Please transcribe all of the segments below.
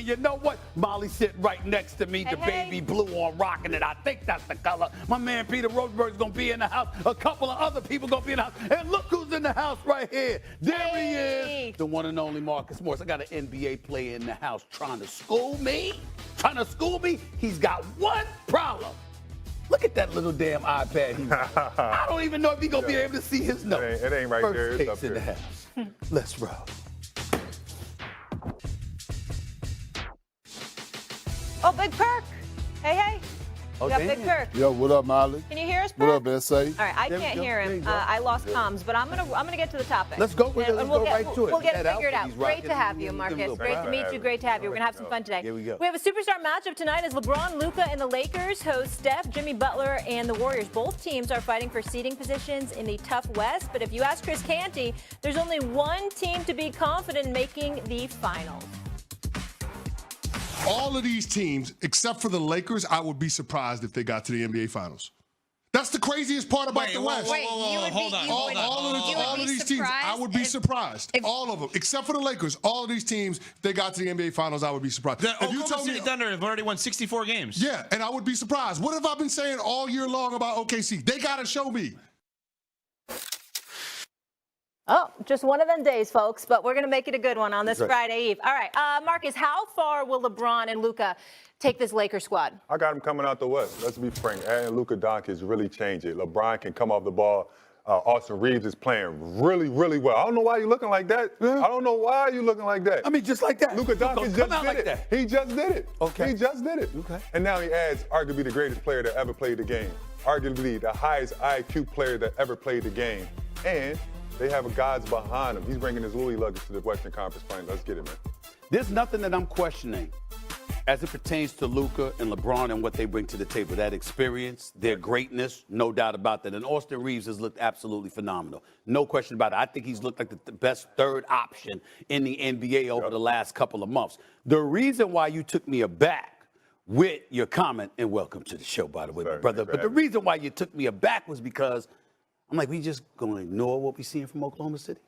And you know what? Molly sitting right next to me, the baby blue on rocking it. I think that's the color. My man Peter Rosenberg's going to be in the house. A couple of other people going to be in the house. And look who's in the house right here. There he is, the one and only Marcus Morris. I got an NBA player in the house trying to school me. He's got one problem. Look at that little damn iPad. I don't even know if he's going to be able to see his notes. It ain't right First there. It's up in here. the house. Let's roll. Oh, Big Perk. Hey. Oh, We got damn. Big Perk. Yo, what up, Molly? Can you hear us, Perk? What up, S.A.? All right, I There we can't go. hear There him. you go. I lost comms, but I'm gonna get to the topic. Let's go with it. And Let's we'll go get, right to it. We'll get it That figured out. outfit he's Great rocking, to have give you, him a Marcus. little Great to proud. meet you. Great to have you. We're gonna have some fun today. Here we go. We have a superstar matchup tonight as LeBron, Luka, and the Lakers host Steph, Jimmy Butler, and the Warriors. Both teams are fighting for seeding positions in the tough West. But if you ask Chris Canty, there's only one team to be confident in making the finals. All of these teams, except for the Lakers, I would be surprised if they got to the NBA Finals. That's the craziest part about the West. Hold on. All of these teams, I would be surprised. All of them, except for the Lakers. All of these teams, if they got to the NBA Finals, I would be surprised. The Oklahoma City Thunder have already won 64 games. Yeah, and I would be surprised. What have I been saying all year long about OKC? They got to show me. Oh, just one of them days, folks, but we're going to make it a good one on this Friday Eve. All right, Marcus, how far will LeBron and Luka take this Lakers squad? I got him coming out the West. Let's be frank. Adding Luka Doncic really changed it. LeBron can come off the ball. Austin Reeves is playing really, really well. I don't know why you're looking like that. I don't know why you're looking like that. I mean, just like that. Luka Doncic just did it. He just did it. Okay. He just did it. Okay. And now he adds arguably the greatest player that ever played the game. Arguably the highest IQ player that ever played the game. And they have gods behind him. He's bringing his Louis luggage to the Western Conference Finals. Let's get it, man. There's nothing that I'm questioning as it pertains to Luka and LeBron and what they bring to the table. That experience, their greatness, no doubt about that. And Austin Reeves has looked absolutely phenomenal. No question about it. I think he's looked like the best third option in the NBA over the last couple of months. The reason why you took me aback with your comment, and welcome to the show, by the way, my brother, but the reason why you took me aback was because I'm like, we just going to ignore what we're seeing from Oklahoma City?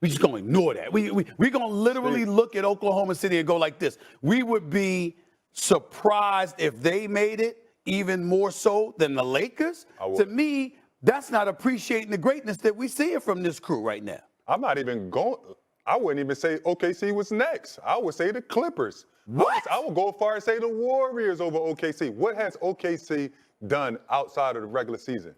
We just going to ignore that. We're going to literally look at Oklahoma City and go like this. We would be surprised if they made it, even more so than the Lakers. To me, that's not appreciating the greatness that we're seeing from this crew right now. I'm not even going. I wouldn't even say OKC was next. I would say the Clippers. What? I would go as far as say the Warriors over OKC. What has OKC done outside of the regular season?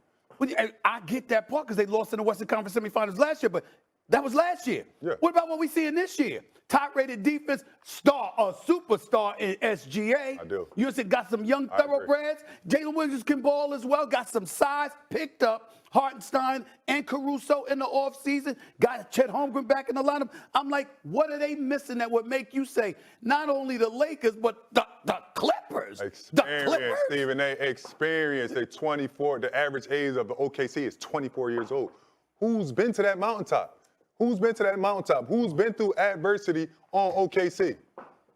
I get that part because they lost in the Western Conference semifinals last year, but that was last year. Yeah. What about what we see in this year? Top-rated defense, superstar in SGA. I do. You got some young thoroughbreds. Jalen Williams can ball as well. Got some size. Picked up Hartenstein and Caruso in the offseason. Got Chet Holmgren back in the lineup. I'm like, what are they missing that would make you say not only the Lakers, but the Clippers? Experience, Stephen. They experience. They're 24. The average age of the OKC is 24 years old. Who's been to that mountaintop? Who's been to that mountaintop? Who's been through adversity on OKC?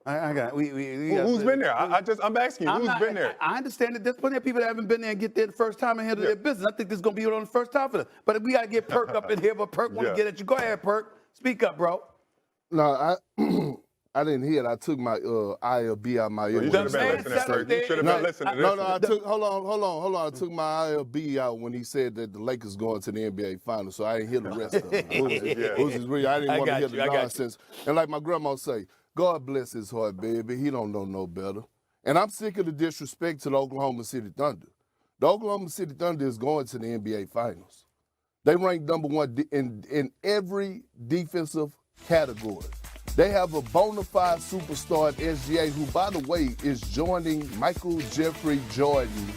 I got it. Who's been there? I'm asking you, who's been there? I understand that there's plenty of people that haven't been there and get there the first time and handle their business. I think this is going to be on the first time for them. But we got to get Perk up in here, but Perk want to get at you. Go ahead, Perk. Speak up, bro. No, I didn't hear it. I took my ILB out my ear. You should have been listening, Perk. You should have been listening to this. No, I took, hold on. I took my ILB out when he said that the Lakers going to the NBA Finals, so I didn't hear the rest of it. It was just real. I didn't want to hear the nonsense. And like my grandma say, God bless his heart, baby. He don't know no better. And I'm sick of the disrespect to the Oklahoma City Thunder. The Oklahoma City Thunder is going to the NBA Finals. They rank number one in every defensive category. They have a bona fide superstar at SGA who, by the way, is joining Michael Jeffrey Jordan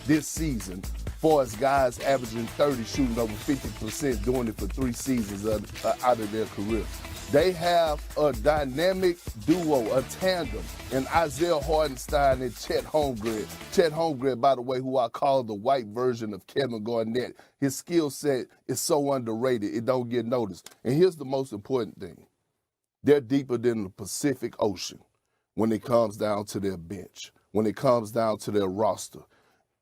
this season for as guys averaging 30, shooting over 50%, doing it for 3 seasons out of their career. They have a dynamic duo, a tandem, in Isaiah Hartenstein and Chet Holmgren. Chet Holmgren, by the way, who I call the white version of Kevin Garnett. His skill set is so underrated, it don't get noticed. And here's the most important thing. They're deeper than the Pacific Ocean when it comes down to their bench, when it comes down to their roster.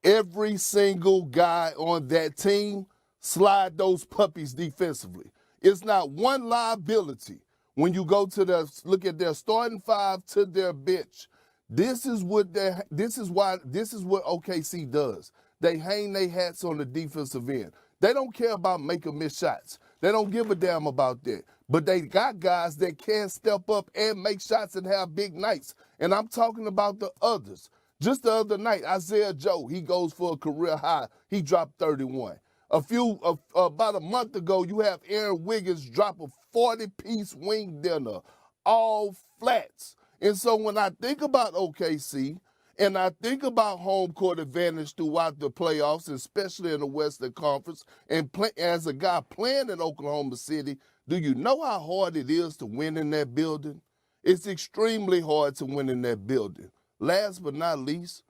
Every single guy on that team slide those puppies defensively. It's not one liability When you go to look at their starting five to their bench, this is what OKC does. They hang their hats on the defensive end. They don't care about making missed shots. They don't give a damn about that. But they got guys that can step up and make shots and have big nights. And I'm talking about the others. Just the other night, Isaiah Joe, he goes for a career high. He dropped 31. About a month ago, you have Aaron Wiggins drop a 40-piece wing dinner, all flats. And so when I think about OKC, and I think about home court advantage throughout the playoffs, especially in the Western Conference, and as a guy playing in Oklahoma City, do you know how hard it is to win in that building? It's extremely hard to win in that building. Last but not least,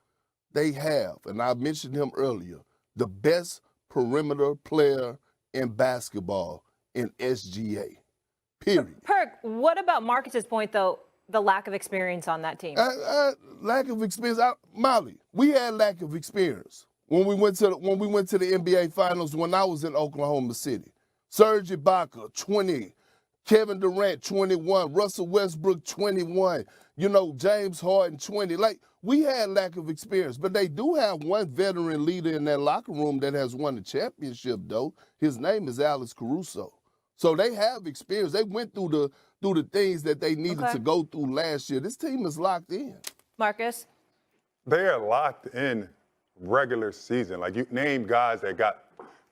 they have, and I mentioned him earlier, the best perimeter player in basketball in SGA, period. Perk, what about Marcus's point, though, the lack of experience on that team? Lack of experience. Molly, we had lack of experience when we went to the NBA Finals when I was in Oklahoma City. Serge Ibaka, 20. Kevin Durant, 21. Russell Westbrook, 21. James Harden, 20. Like, we had lack of experience, but they do have one veteran leader in that locker room that has won the championship, though. His name is Alex Caruso. So they have experience. They went through the things that they needed to go through last year. This team is locked in. Marcus? They are locked in regular season. Like, you name guys that got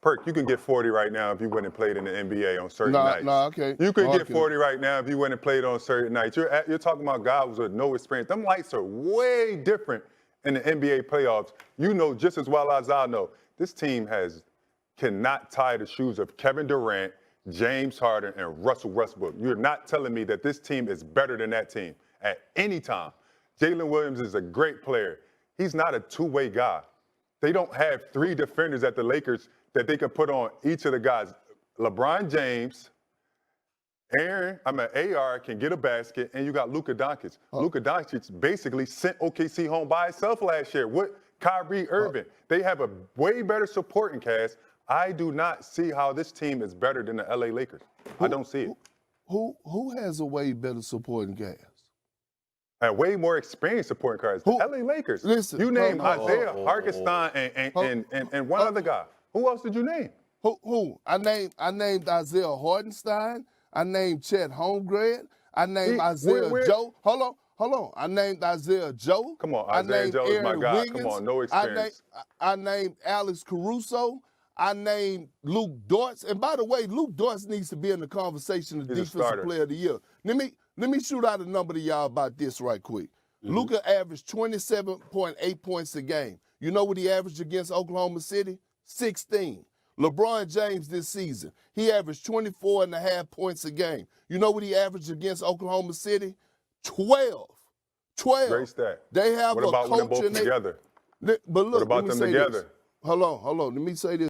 Perk, you can get 40 right now if you went and played in the NBA on certain nights. Okay. You could get 40 right now if you went and played on certain nights. You're talking about guys with no experience. Them lights are way different in the NBA playoffs. You know just as well as I know, this team cannot tie the shoes of Kevin Durant, James Harden, and Russell Westbrook. You're not telling me that this team is better than that team at any time. Jalen Williams is a great player. He's not a two-way guy. They don't have three defenders at the Lakers that they can put on each of the guys. LeBron James, AR can get a basket, and you got Luka Doncic. Luka Doncic basically sent OKC home by itself last year with Kyrie Irving. They have a way better supporting cast. I do not see how this team is better than the LA Lakers. I don't see it. Who has a way better supporting cast? A way more experienced supporting cast. The LA Lakers. Listen, you name Isaiah Hartenstein and one other guy. Who else did you name? Who? I named Isaiah Hartenstein. I named Chet Holmgren. I named Isaiah Joe. Hold on. I named Isaiah Joe. Come on, Isaiah Joe is my guy. Wiggins. Come on, no experience. I named Alex Caruso. I named Luke Dortz. And by the way, Luke Dortz needs to be in the conversation of Defensive Player of the Year. Let me shoot out a number to y'all about this right quick. Luka averaged 27.8 points a game. You know what he averaged against Oklahoma City? 16. LeBron James this season, he averaged 24.5 points a game. You know what he averaged against Oklahoma City? 12. Great stat. They have what about when they're both together? But look, what about them together? Hold on. Let me say this.